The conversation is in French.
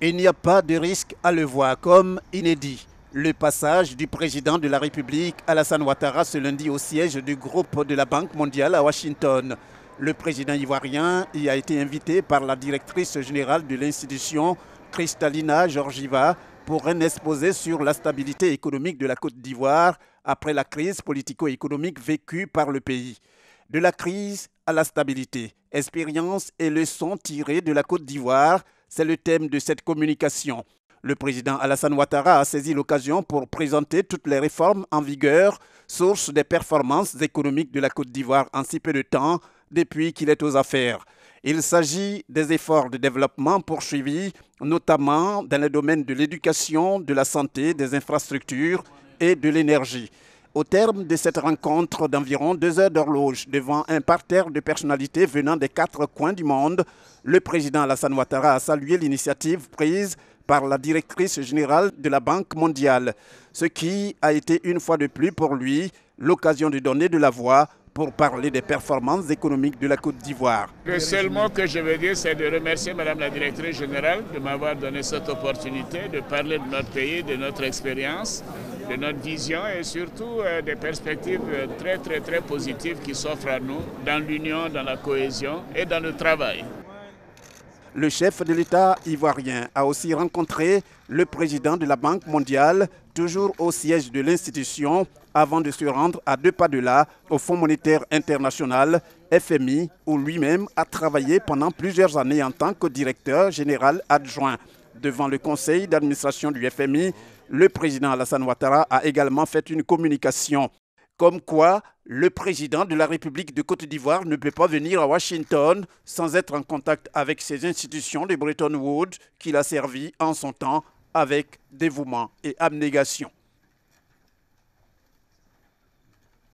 Il n'y a pas de risque à le voir comme inédit. Le passage du président de la République, Alassane Ouattara, ce lundi au siège du groupe de la Banque mondiale à Washington. Le président ivoirien y a été invité par la directrice générale de l'institution, Kristalina Georgieva, pour un exposé sur la stabilité économique de la Côte d'Ivoire après la crise politico-économique vécue par le pays. De la crise à la stabilité, expérience et leçons tirées de la Côte d'Ivoire, c'est le thème de cette communication. Le président Alassane Ouattara a saisi l'occasion pour présenter toutes les réformes en vigueur, source des performances économiques de la Côte d'Ivoire en si peu de temps depuis qu'il est aux affaires. Il s'agit des efforts de développement poursuivis, notamment dans les domaines de l'éducation, de la santé, des infrastructures et de l'énergie. Au terme de cette rencontre d'environ 2 heures d'horloge devant un parterre de personnalités venant des 4 coins du monde, le président Alassane Ouattara a salué l'initiative prise par la directrice générale de la Banque mondiale, ce qui a été une fois de plus pour lui l'occasion de donner de la voix pour parler des performances économiques de la Côte d'Ivoire. Le seul mot que je veux dire, c'est de remercier Madame la directrice générale de m'avoir donné cette opportunité de parler de notre pays, de notre expérience, de notre vision et surtout des perspectives très positives qui s'offrent à nous dans l'union, dans la cohésion et dans le travail. Le chef de l'État ivoirien a aussi rencontré le président de la Banque mondiale, toujours au siège de l'institution, avant de se rendre à 2 pas de là au Fonds monétaire international, FMI, où lui-même a travaillé pendant plusieurs années en tant que directeur général adjoint. Devant le conseil d'administration du FMI, le président Alassane Ouattara a également fait une communication. Comme quoi, le président de la République de Côte d'Ivoire ne peut pas venir à Washington sans être en contact avec ces institutions de Bretton Woods qu'il a servi en son temps avec dévouement et abnégation.